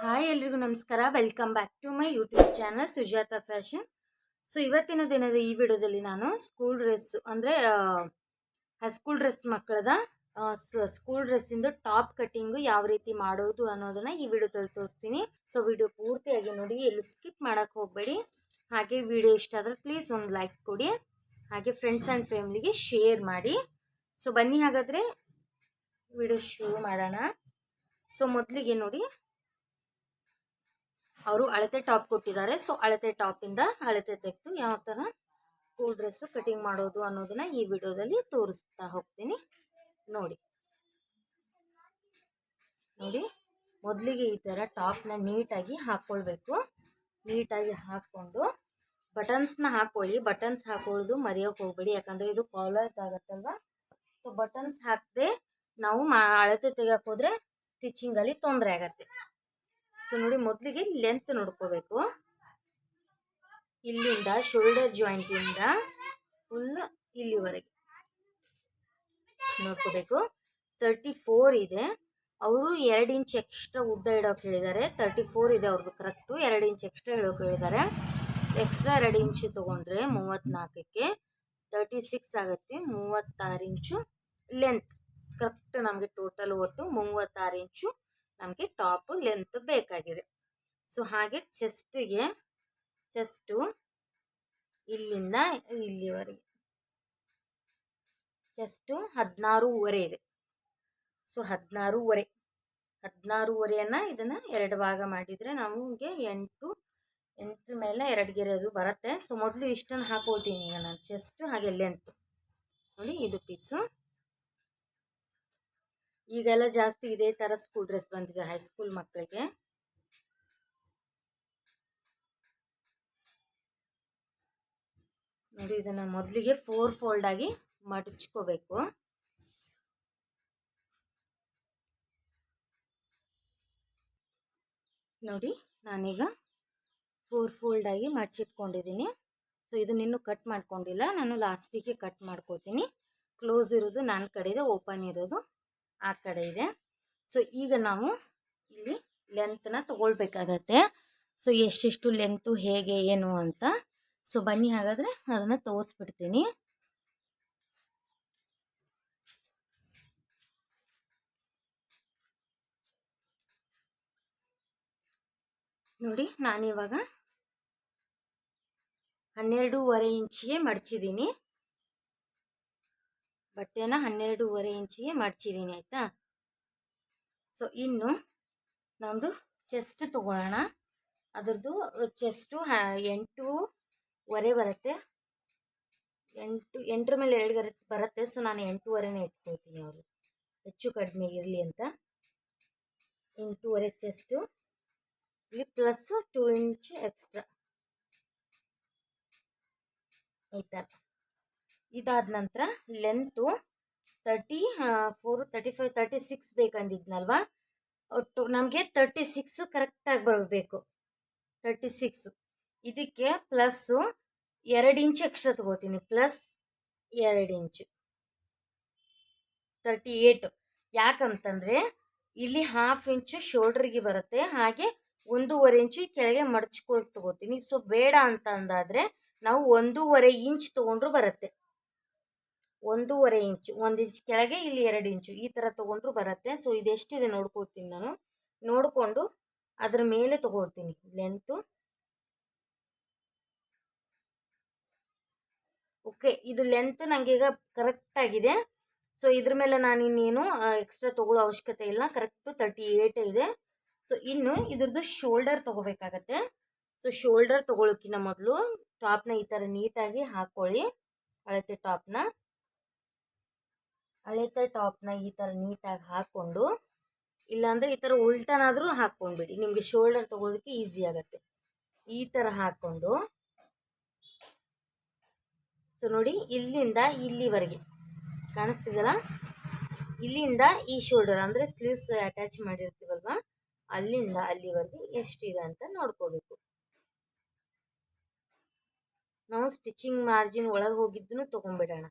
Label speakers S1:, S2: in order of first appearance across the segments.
S1: Hi ಎಲ್ರಿಗೂ ನಮಸ್ಕಾರ. Welcome back to my YouTube channel Sujata fashion. So ಇವತ್ತಿನ ದಿನದ ಈ ವಿಡಿಯೋದಲ್ಲಿ ನಾನು ಸ್ಕೂಲ್ ಡ್ರೆಸ್ ಅಂದರೆ ಸ್ಕೂಲ್ ಡ್ರೆಸ್ ಮಕ್ಕಳದ ಸ್ಕೂಲ್ ಡ್ರೆಸ್ಸಿಂದು ಟಾಪ್ ಕಟ್ಟಿಂಗು ಯಾವ ರೀತಿ ಮಾಡೋದು ಅನ್ನೋದನ್ನ ಈ ವಿಡಿಯೋದಲ್ಲಿ ತೋರಿಸ್ತೀನಿ. ಸೊ ವಿಡಿಯೋ ಪೂರ್ತಿಯಾಗಿ ನೋಡಿ, ಎಲ್ಲೂ ಸ್ಕಿಪ್ ಮಾಡೋಕ್ಕೆ ಹೋಗಬೇಡಿ. ಹಾಗೆ ವಿಡಿಯೋ ಇಷ್ಟ ಆದರೆ ಪ್ಲೀಸ್ ಒಂದು ಲೈಕ್ ಕೊಡಿ, ಹಾಗೆ ಫ್ರೆಂಡ್ಸ್ ಆ್ಯಂಡ್ ಫ್ಯಾಮಿಲಿಗೆ ಶೇರ್ ಮಾಡಿ. ಸೊ ಬನ್ನಿ ಹಾಗಾದರೆ ವಿಡಿಯೋ ಶುರು ಮಾಡೋಣ. ಸೊ ಮೊದಲಿಗೆ ನೋಡಿ, ಅವರು ಅಳತೆ ಟಾಪ್ ಕೊಟ್ಟಿದ್ದಾರೆ. ಸೊ ಅಳತೆ ಟಾಪಿಂದ ಅಳತೆ ತೆಗೆದು ಯಾವ ಥರ ಸ್ಕೂಲ್ ಡ್ರೆಸ್ಸು ಕಟಿಂಗ್ ಮಾಡೋದು ಅನ್ನೋದನ್ನ ಈ ವಿಡಿಯೋದಲ್ಲಿ ತೋರಿಸ್ತಾ ಹೋಗ್ತೀನಿ. ನೋಡಿ ಮೊದಲಿಗೆ ಈ ಥರ ಟಾಪ್ನ ನೀಟಾಗಿ ಹಾಕ್ಕೊಳ್ಬೇಕು. ನೀಟಾಗಿ ಹಾಕ್ಕೊಂಡು ಬಟನ್ಸ್ನ ಹಾಕ್ಕೊಳ್ಳಿ. ಬಟನ್ಸ್ ಹಾಕೊಳ್ಳೋದು ಮರೆಯೋಕೆ ಹೋಗ್ಬೇಡಿ, ಯಾಕಂದರೆ ಇದು ಕಾಲರ್ ಆಗುತ್ತಲ್ವ. ಸೊ ಬಟನ್ಸ್ ಹಾಕದೆ ನಾವು ಅಳತೆ ತೆಗಿಯೋಕೆ ಹೋದರೆ ಸ್ಟಿಚಿಂಗಲ್ಲಿ ತೊಂದರೆ ಆಗತ್ತೆ. ಸೊ ನೋಡಿ, ಮೊದಲಿಗೆ ಲೆಂತ್ ನೋಡ್ಕೋಬೇಕು. ಇಲ್ಲಿಂದ ಶೋಲ್ಡರ್ ಜಾಯಿಂಟಿಂದ ಫುಲ್ ಇಲ್ಲಿವರೆಗೆ ನೋಡ್ಕೋಬೇಕು. 34 ಇದೆ. ಅವರು 2 ಇಂಚ್ ಎಕ್ಸ್ಟ್ರಾ ಉದ್ದ ಇಡೋಕೆ ಹೇಳಿದ್ದಾರೆ. 34 ಇದೆ ಅವ್ರದ್ದು ಕರೆಕ್ಟು. 2 ಇಂಚ್ ಎಕ್ಸ್ಟ್ರಾ ಇಡೋಕೆ ಹೇಳಿದ್ದಾರೆ. ಎಕ್ಸ್ಟ್ರಾ 2 ಇಂಚು ತೊಗೊಂಡ್ರೆ 34ಕ್ಕೆ 36 ಆಗುತ್ತೆ. 36 ಇಂಚು ಲೆಂತ್ ಕರೆಕ್ಟ್ ನಮಗೆ ಟೋಟಲ್ ಒಟ್ಟು 36 ಇಂಚು ನಮಗೆ ಟಾಪ್ ಲೆಂತ್ ಬೇಕಾಗಿದೆ. ಸೊ ಹಾಗೆ ಚೆಸ್ಟು ಇಲ್ಲಿಂದ ಇಲ್ಲಿವರೆಗೆ ಚೆಸ್ಟು 16.5 ಇದೆ. ಸೊ 16.5 ಇದನ್ನು 2 ಭಾಗ ಮಾಡಿದರೆ ನಮಗೆ 8 ಮೇಲೆ 2 ಗೆರೆ ಅದು ಬರುತ್ತೆ. ಸೊ ಮೊದಲು ಇಷ್ಟನ್ನು ಹಾಕೊಳ್ತೀನಿ ಈಗ ನಾನು, ಚೆಸ್ಟು ಹಾಗೆ ಲೆಂತ್ ನೋಡಿ. ಇದು ಪೀಸು. ಈಗೆಲ್ಲ ಜಾಸ್ತಿ ಇದೇ ಥರ ಸ್ಕೂಲ್ ಡ್ರೆಸ್ ಬಂದಿದೆ ಹೈಸ್ಕೂಲ್ ಮಕ್ಕಳಿಗೆ. ನೋಡಿ, ಇದನ್ನು ಮೊದಲಿಗೆ 4 ಫೋಲ್ಡ್ ಆಗಿ ಮಡಚ್ಕೋಬೇಕು. ನೋಡಿ, ನಾನೀಗ 4 ಫೋಲ್ಡ್ ಆಗಿ ಮಡಚಿಟ್ಕೊಂಡಿದ್ದೀನಿ. ಸೊ ಇದನ್ನ ಇನ್ನೂ ಕಟ್ ಮಾಡ್ಕೊಂಡಿಲ್ಲ, ನಾನು ಲಾಸ್ಟಿಗೆ ಕಟ್ ಮಾಡ್ಕೋತೀನಿ. ಕ್ಲೋಸ್ ಇರೋದು ನನ್ನ ಕಡೆ ಇದೆ, ಓಪನ್ ಇರೋದು ಆ ಕಡೆ ಇದೆ. ಸೊ ಈಗ ನಾವು ಇಲ್ಲಿ ಲೆಂತ್ನ ತಗೊಳ್ಬೇಕಾಗತ್ತೆ. ಸೊ ಎಷ್ಟೆಷ್ಟು ಲೆಂತು ಹೇಗೆ ಏನು ಅಂತ. ಸೊ ಬನ್ನಿ ಹಾಗಾದರೆ ಅದನ್ನು ತೋರಿಸ್ಬಿಡ್ತೀನಿ. ನೋಡಿ, ನಾನಿವಾಗ 12.5 ಇಂಚಿಗೆ ಮಡಚಿದ್ದೀನಿ. ಬಟ್ಟೆನ 12.5 ಇಂಚಿಗೆ ಮಡಚಿದ್ದೀನಿ, ಆಯಿತಾ. ಸೊ ಇನ್ನು ನಮ್ಮದು ಚೆಸ್ಟ್ ತೊಗೊಳ್ಳೋಣ. ಅದರದ್ದು ಚೆಸ್ಟು 8.5 ಬರುತ್ತೆ. 8 ಮೇಲೆ 2 ಬರುತ್ತೆ. ಸೊ ನಾನು 8.5 ಇಟ್ಕೊಳ್ತೀನಿ, ಅವರು ಹೆಚ್ಚು ಕಡಿಮೆ ಇರಲಿ ಅಂತ. 8.5 ಚೆಸ್ಟು, ಇಲ್ಲಿ ಪ್ಲಸ್ 2 ಇಂಚು ಎಕ್ಸ್ಟ್ರಾ ಈ ಥರ. ಇದಾದ ನಂತರ ಲೆಂತು 34, 35, 36 ಬೇಕಂದಿದ್ನಲ್ವ. ಒಟ್ಟು ನಮಗೆ 36 ಕರೆಕ್ಟಾಗಿ ಬರಬೇಕು. 36 ಇದಕ್ಕೆ ಪ್ಲಸ್ಸು 2 ಇಂಚು ಎಕ್ಸ್ಟ್ರಾ ತಗೋತೀನಿ. ಪ್ಲಸ್ 2 ಇಂಚು 38. ಯಾಕಂತಂದರೆ ಇಲ್ಲಿ 1/2 ಇಂಚು ಶೋಲ್ಡ್ರಿಗೆ ಬರುತ್ತೆ, ಹಾಗೆ 1.5 ಇಂಚು ಕೆಳಗೆ ಮಡಚ್ಕೊಳಕ್ಕೆ ತಗೋತೀನಿ. ಸೊ ಬೇಡ ಅಂತ ಅಂದಾದರೆ ನಾವು 1.5 ಇಂಚ್ ತೊಗೊಂಡ್ರು ಬರುತ್ತೆ. 1.5 ಇಂಚು, 1 ಇಂಚ್ ಕೆಳಗೆ ಇಲ್ಲಿ 2 ಇಂಚು ಈ ಥರ ತೊಗೊಂಡ್ರು ಬರುತ್ತೆ. ಸೊ ಇದೆಷ್ಟಿದೆ ನೋಡ್ಕೊಳ್ತೀನಿ ನಾನು. ನೋಡಿಕೊಂಡು ಅದ್ರ ಮೇಲೆ ತೊಗೊಳ್ತೀನಿ ಲೆಂತು. ಓಕೆ, ಇದು ಲೆಂತ್ ನನಗೆ ಈಗ ಕರೆಕ್ಟಾಗಿದೆ. ಸೊ ಇದ್ರ ಮೇಲೆ ನಾನು ಇನ್ನೇನು ಎಕ್ಸ್ಟ್ರಾ ತೊಗೊಳ್ಳೋ ಅವಶ್ಯಕತೆ ಇಲ್ಲ, ಕರೆಕ್ಟು 38 ಇದೆ. ಸೊ ಇನ್ನು ಇದ್ರದ್ದು ಶೋಲ್ಡರ್ ತೊಗೋಬೇಕಾಗತ್ತೆ. ಸೊ ಶೋಲ್ಡರ್ ತೊಗೊಳಕ್ಕಿಂತ ಮೊದಲು ಟಾಪ್ನ ಈ ಥರ ನೀಟಾಗಿ ಹಾಕ್ಕೊಳ್ಳಿ. ಅಳತೆ ಟಾಪ್ನ ಈ ಥರ ನೀಟಾಗಿ ಹಾಕ್ಕೊಂಡು, ಇಲ್ಲಾಂದರೆ ಈ ಥರ ಉಲ್ಟನಾದರೂ ಹಾಕ್ಕೊಂಡ್ಬಿಡಿ, ನಿಮಗೆ ಶೋಲ್ಡರ್ ತೊಗೊಳೋದಕ್ಕೆ ಈಸಿ ಆಗುತ್ತೆ. ಈ ಥರ ಹಾಕ್ಕೊಂಡು, ಸೊ ನೋಡಿ ಇಲ್ಲಿಂದ ಇಲ್ಲಿವರೆಗೆ ಕಾಣಿಸ್ತಿದಲ್ಲ, ಇಲ್ಲಿಂದ ಈ ಶೋಲ್ಡರ್ ಅಂದರೆ ಸ್ಲೀವ್ಸ್ ಅಟ್ಯಾಚ್ ಮಾಡಿರ್ತೀವಲ್ವ, ಅಲ್ಲಿಂದ ಅಲ್ಲಿವರೆಗೆ ಎಷ್ಟಿದೆ ಅಂತ ನೋಡ್ಕೋಬೇಕು. ನಾವು ಸ್ಟಿಚಿಂಗ್ ಮಾರ್ಜಿನ್ ಒಳಗೆ ಹೋಗಿದ್ದನ್ನು ತೊಗೊಂಡ್ಬಿಡೋಣ.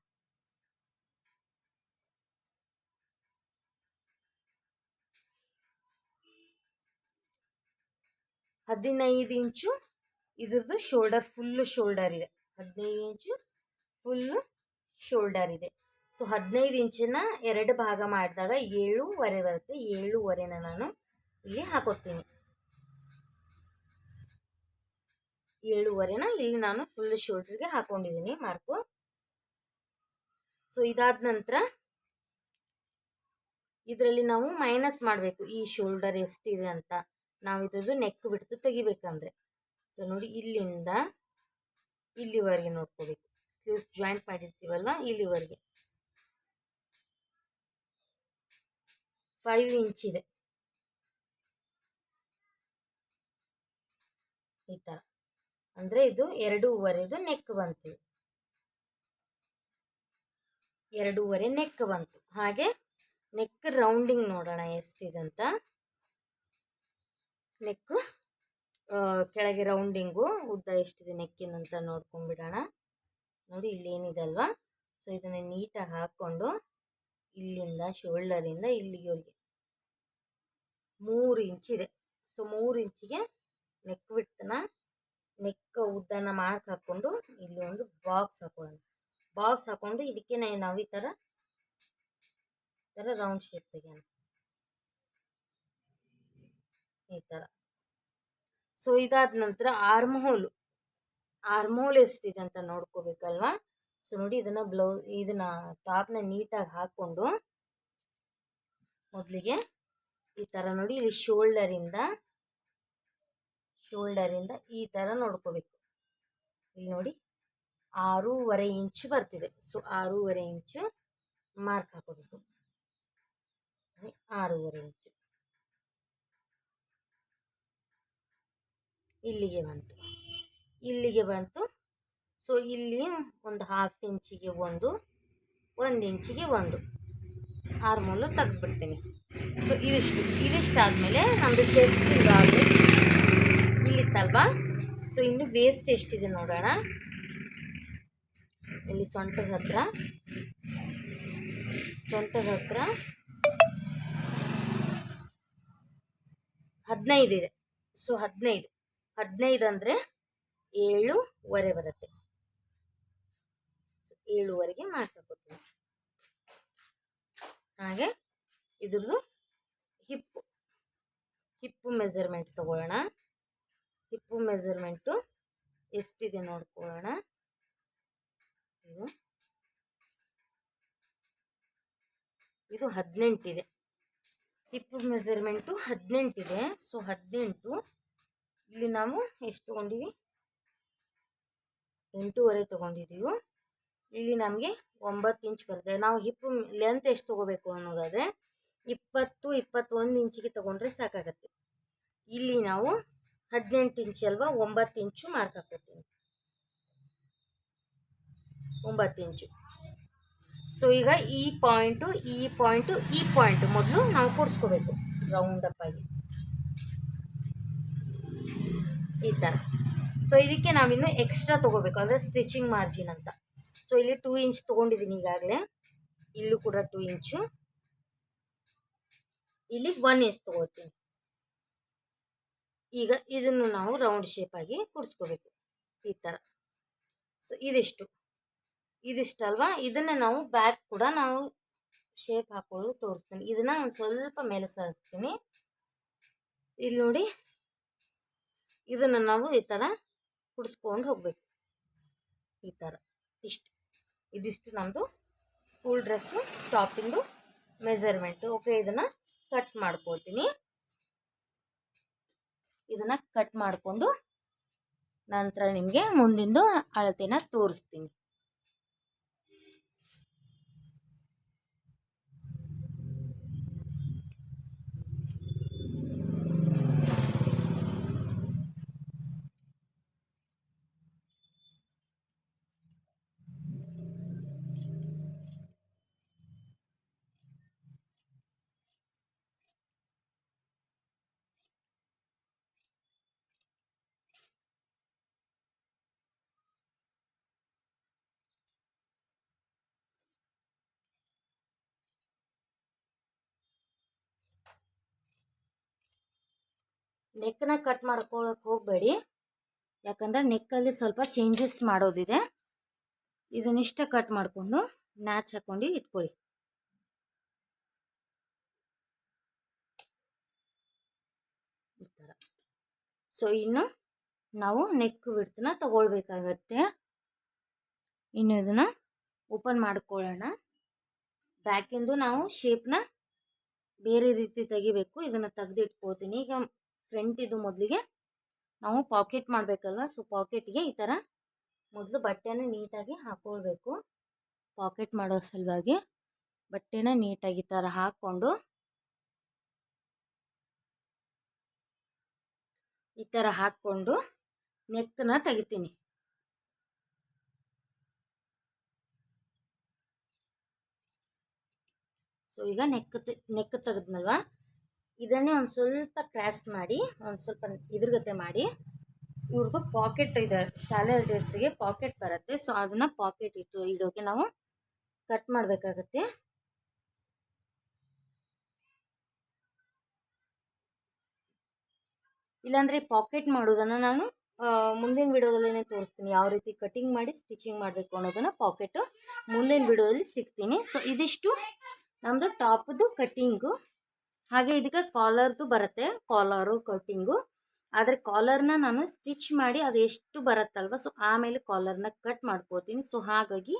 S1: 15 ಇಂಚು ಇದ್ರದ್ದು ಶೋಲ್ಡರ್, ಫುಲ್ಲು ಶೋಲ್ಡರ್ ಇದೆ. 15 ಇಂಚು ಫುಲ್ಲು ಶೋಲ್ಡರ್ ಇದೆ. ಸೊ 15 ಇಂಚನ್ನ 2 ಭಾಗ ಮಾಡಿದಾಗ 7.25 ಬರುತ್ತೆ. 7.25ನ ನಾನು ಇಲ್ಲಿ ಹಾಕೋತೀನಿ. 7.25ನ ಇಲ್ಲಿ ನಾನು ಫುಲ್ ಶೋಲ್ಡರ್ಗೆ ಹಾಕೊಂಡಿದ್ದೀನಿ ಮಾರ್ಕು. ಸೊ ಇದಾದ ನಂತರ ಇದರಲ್ಲಿ ನಾವು ಮೈನಸ್ ಮಾಡಬೇಕು ಈ ಶೋಲ್ಡರ್ ಎಷ್ಟಿದೆ ಅಂತ. ನಾವು ಇದ್ರದ್ದು ನೆಕ್ ಬಿಡ್ತು ತೆಗಿಬೇಕಂದ್ರೆ. ಸೊ ನೋಡಿ, ಇಲ್ಲಿಂದ ಇಲ್ಲಿವರೆಗೆ ನೋಡ್ಕೋಬೇಕು. ಸ್ಲೀವ್ಸ್ ಜಾಯಿಂಟ್ ಮಾಡಿರ್ತೀವಲ್ವ, ಇಲ್ಲಿವರೆಗೆ 5 ಇಂಚ್ ಇದೆ. ಈ ಥರ ಅಂದರೆ ಇದು 2.25 ನೆಕ್ ಬಂತು. 2.25 ನೆಕ್ ಬಂತು. ಹಾಗೆ ನೆಕ್ ರೌಂಡಿಂಗ್ ನೋಡೋಣ ಎಷ್ಟಿದೆ ಅಂತ. ನೆಕ್ ಕೆಳಗೆ ರೌಂಡಿಂಗು ಉದ್ದ ಎಷ್ಟಿದೆ ನೆಕ್ಕಿನಂತ ನೋಡ್ಕೊಂಡ್ಬಿಡೋಣ. ನೋಡಿ ಇಲ್ಲೇನಿದೆ ಅಲ್ವಾ. ಸೊ ಇದನ್ನು ನೀಟಾಗಿ ಹಾಕ್ಕೊಂಡು ಇಲ್ಲಿಂದ ಶೋಲ್ಡರಿಂದ ಇಲ್ಲಿವರೆಗೆ 3 ಇಂಚ್ ಇದೆ. ಸೊ 3 ಇಂಚಿಗೆ ನೆಕ್ ಬಿಡ್ತನ, ನೆಕ್ ಉದ್ದನ ಮಾರ್ಕ್ ಹಾಕ್ಕೊಂಡು ಇಲ್ಲಿ ಒಂದು ಬಾಕ್ಸ್ ಹಾಕೊಳ್ಳೋಣ. ಬಾಕ್ಸ್ ಹಾಕ್ಕೊಂಡು ಇದಕ್ಕೆ ನಾವು ಈ ಥರ ರೌಂಡ್ ಶೇಪ್ ತೆಗೆಯೋಣ, ಈ ಥರ. ಸೊ ಇದಾದ ನಂತರ ಆರ್ಮ್ ಹೋಲ್ ಎಷ್ಟಿದೆ ಅಂತ ನೋಡ್ಕೋಬೇಕಲ್ವಾ. ಸೊ ನೋಡಿ, ಇದನ್ನ ಟಾಪ್ನ ನೀಟಾಗಿ ಹಾಕ್ಕೊಂಡು ಮೊದಲಿಗೆ ಈ ಥರ ನೋಡಿ, ಇಲ್ಲಿ ಶೋಲ್ಡರಿಂದ ಈ ಥರ ನೋಡ್ಕೋಬೇಕು. ಇಲ್ಲಿ ನೋಡಿ 6.25 ಇಂಚು ಬರ್ತಿದೆ. ಸೊ 6.25 ಇಂಚು ಮಾರ್ಕ್ ಹಾಕೋಬೇಕು. 6.25 ಇಂಚು ಇಲ್ಲಿಗೆ ಬಂತು. ಸೊ ಇಲ್ಲಿ ಒಂದು 1/2 ಇಂಚಿಗೆ 1 ಇಂಚಿಗೆ 1 ಆರ್ಮೋಲು ತೆಗೆದ್ಬಿಡ್ತೀನಿ. ಸೊ ಇದಿಷ್ಟಾದಮೇಲೆ ನಮ್ಮದು ಚೆಸ್ಟ್ ಇಲ್ಲಿತ್ತಲ್ವಾ. ಸೊ ಇನ್ನು ವೇಸ್ಟ್ ಎಷ್ಟಿದೆ ನೋಡೋಣ. ಇಲ್ಲಿ ಸೊಂಟದ ಹತ್ರ 15 ಇದೆ. ಸೊ 15 ಅಂದರೆ 7.25 ಬರುತ್ತೆ. ಸೊ 7.25ಗೆ ಮಾಡ್ಕೊತೀನಿ. ಹಾಗೆ ಇದ್ರದ್ದು ಹಿಪ್ಪು ಮೆಜರ್ಮೆಂಟ್ ತಗೊಳ್ಳೋಣ. ಹಿಪ್ಪು ಮೆಜರ್ಮೆಂಟು ಎಷ್ಟಿದೆ ನೋಡ್ಕೊಳ್ಳೋಣ. ಇದು 18 ಇದೆ. ಹಿಪ್ಪು ಮೆಜರ್ಮೆಂಟು 18 ಇದೆ. ಸೊ 18 ಇಲ್ಲಿ ನಾವು ಎಷ್ಟು ತೊಗೊಂಡಿವಿ, 8.25 ತೊಗೊಂಡಿದ್ದೀವಿ. ಇಲ್ಲಿ ನಮಗೆ 9 ಇಂಚ್ ಬರ್ತದೆ. ನಾವು ಹಿಪ್ಪು ಲೆಂತ್ ಎಷ್ಟು ತೊಗೋಬೇಕು ಅನ್ನೋದಾದರೆ 20-21 ಇಂಚಿಗೆ ತೊಗೊಂಡ್ರೆ ಸಾಕಾಗತ್ತೆ. ಇಲ್ಲಿ ನಾವು 18 ಇಂಚ್ ಅಲ್ವಾ, 9 ಇಂಚು ಮಾರ್ಕ್ ಹಾಕೋತೀನಿ. 9 ಇಂಚು. ಸೊ ಈಗ ಈ ಪಾಯಿಂಟು ಮೊದಲು ನಾವು ಕೂಡಿಸ್ಕೋಬೇಕು ರೌಂಡ್ ಅಪ್ ಆಗಿ ಈ ಥರ. ಸೊ ಇದಕ್ಕೆ ನಾವಿನ್ನು ಎಕ್ಸ್ಟ್ರಾ ತೊಗೋಬೇಕು, ಅಂದರೆ ಸ್ಟಿಚಿಂಗ್ ಮಾರ್ಜಿನ್ ಅಂತ. ಸೊ ಇಲ್ಲಿ 2 ಇಂಚ್ ತೊಗೊಂಡಿದ್ದೀನಿ ಈಗಾಗಲೇ. ಇಲ್ಲೂ ಕೂಡ 2 ಇಂಚು. ಇಲ್ಲಿ 1 ಇಂಚ್ ತೊಗೋತೀನಿ. ಈಗ ಇದನ್ನು ನಾವು ರೌಂಡ್ ಶೇಪಾಗಿ ಕೂಡಿಸ್ಕೋಬೇಕು ಈ ಥರ. ಸೊ ಇದಿಷ್ಟಲ್ವಾ. ಇದನ್ನು ನಾವು ಬ್ಯಾಕ್ ಕೂಡ ನಾವು ಶೇಪ್ ಹಾಕೊಳ್ಳೋದು ತೋರಿಸ್ತೀನಿ. ಇದನ್ನು ಒಂದು ಸ್ವಲ್ಪ ಮೇಲೆ ಸರಿಸ್ತೀನಿ. ಇಲ್ಲಿ ನೋಡಿ, ಇದನ್ನು ನಾವು ಈ ಥರ ಕುಡಿಸ್ಕೊಂಡು ಹೋಗಬೇಕು ಈ ಥರ. ಇದಿಷ್ಟು ನಮ್ಮದು ಸ್ಕೂಲ್ ಡ್ರೆಸ್ಸು ಟಾಪಿಂದು ಮೆಜರ್ಮೆಂಟು. ಓಕೆ, ಇದನ್ನು ಕಟ್ ಮಾಡ್ಕೊಳ್ತೀನಿ. ಇದನ್ನು ಕಟ್ ಮಾಡಿಕೊಂಡು ನಂತರ ನಿಮಗೆ ಮುಂದಿಂದು ಅಳತೆನ ತೋರಿಸ್ತೀನಿ. ನೆಕ್ನ ಕಟ್ ಮಾಡ್ಕೊಳಕ್ಕೆ ಹೋಗಬೇಡಿ, ಯಾಕಂದರೆ ನೆಕ್ಕಲ್ಲಿ ಸ್ವಲ್ಪ ಚೇಂಜಸ್ ಮಾಡೋದಿದೆ. ಇದನ್ನಿಷ್ಟ ಕಟ್ ಮಾಡಿಕೊಂಡು ನ್ಯಾಚ್ ಹಾಕೊಂಡು ಇಟ್ಕೊಳ್ಳಿ. ಈ ಥರ. ಸೊ ಇನ್ನು ನಾವು ನೆಕ್ ವಿಡ್ತನ್ನ ತಗೊಳ್ಬೇಕಾಗತ್ತೆ. ಇನ್ನು ಇದನ್ನು ಓಪನ್ ಮಾಡ್ಕೊಳ್ಳೋಣ. ಬ್ಯಾಕಿಂದು ನಾವು ಶೇಪ್ನ ಬೇರೆ ರೀತಿ ತೆಗಿಬೇಕು. ಇದನ್ನು ತೆಗೆದು ಇಟ್ಕೋತೀನಿ. ಈಗ ಫ್ರಂಟ್ ಇದು ಮೊದಲಿಗೆ ನಾವು ಪಾಕೆಟ್ ಮಾಡಬೇಕಲ್ವ, ಸೊ ಪಾಕೆಟ್ಗೆ ಈ ಥರ ಮೊದಲು ಬಟ್ಟೆನ ನೀಟಾಗಿ ಹಾಕ್ಕೊಳ್ಬೇಕು. ಪಾಕೆಟ್ ಮಾಡೋ ಸಲುವಾಗಿ ಬಟ್ಟೆನ ನೀಟಾಗಿ ಈ ಥರ ಹಾಕ್ಕೊಂಡು ಈ ಥರ ಹಾಕ್ಕೊಂಡು ನೆಕ್ಕನ್ನ ತೆಗಿತೀನಿ. ಸೊ ಈಗ ನೆಕ್ ತೆಗೆದ್ನಲ್ವ, ಇದನ್ನೇ ಒಂದು ಸ್ವಲ್ಪ ಕ್ರಾಸ್ ಮಾಡಿ, ಒಂದು ಸ್ವಲ್ಪ ಇದ್ರಗತೆ ಮಾಡಿ, ಇವ್ರದ್ದು ಪಾಕೆಟ್ ಇದೆ, ಶಾಲೆ ಡ್ರೆಸ್ಸಿಗೆ ಪಾಕೆಟ್ ಬರುತ್ತೆ. ಸೊ ಅದನ್ನು ಪಾಕೆಟ್ ಇಡೋಕೆ ನಾವು ಕಟ್ ಮಾಡಬೇಕಾಗತ್ತೆ. ಇಲ್ಲಾಂದರೆ ಪಾಕೆಟ್ ಮಾಡೋದನ್ನು ನಾನು ಮುಂದಿನ ವಿಡಿಯೋದಲ್ಲೇ ತೋರಿಸ್ತೀನಿ, ಯಾವ ರೀತಿ ಕಟಿಂಗ್ ಮಾಡಿ ಸ್ಟಿಚಿಂಗ್ ಮಾಡಬೇಕು ಅನ್ನೋದನ್ನು ಪಾಕೆಟು ಮುಂದಿನ ವಿಡಿಯೋದಲ್ಲಿ ಸಿಗ್ತೀನಿ. ಸೊ ಇದಿಷ್ಟು ನಮ್ಮದು ಟಾಪ್ದು ಕಟ್ಟಿಂಗು. ಹಾಗೆ ಇದಕ್ಕೆ ಕಾಲರ್ದು ಬರುತ್ತೆ, ಕಾಲರು ಕಟ್ಟಿಂಗು. ಆದರೆ ಕಾಲರ್ನ ನಾನು ಸ್ಟಿಚ್ ಮಾಡಿ ಅದು ಎಷ್ಟು ಬರುತ್ತಲ್ವ, ಸೊ ಆಮೇಲೆ ಕಾಲರ್ನ ಕಟ್ ಮಾಡ್ಕೋತೀನಿ. ಸೊ ಹಾಗಾಗಿ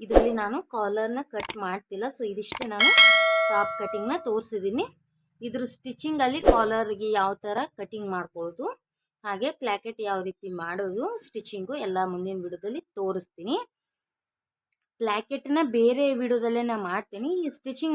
S1: ಇದರಲ್ಲಿ ನಾನು ಕಾಲರ್ನ ಕಟ್ ಮಾಡ್ತಿಲ್ಲ. ಸೊ ಇದಿಷ್ಟೇ ನಾನು ಟಾಪ್ ಕಟ್ಟಿಂಗ್ನ ತೋರಿಸಿದ್ದೀನಿ. ಇದ್ರ ಸ್ಟಿಚಿಂಗಲ್ಲಿ ಕಾಲರ್ಗೆ ಯಾವ ಥರ ಕಟಿಂಗ್ ಮಾಡ್ಕೊಳ್ಳೋದು, ಹಾಗೆ ಪ್ಲಾಕೆಟ್ ಯಾವ ರೀತಿ ಮಾಡೋದು ಸ್ಟಿಚಿಂಗು ಎಲ್ಲ ಮುಂದಿನ ವಿಡಿಯೋದಲ್ಲಿ ತೋರಿಸ್ತೀನಿ. ಪ್ಲಾಕೆಟ್ನ ಬೇರೆ ವಿಡಿಯೋದಲ್ಲೇ ನಾನು ಮಾಡ್ತೀನಿ. ಈ ಸ್ಟಿಚಿಂಗ್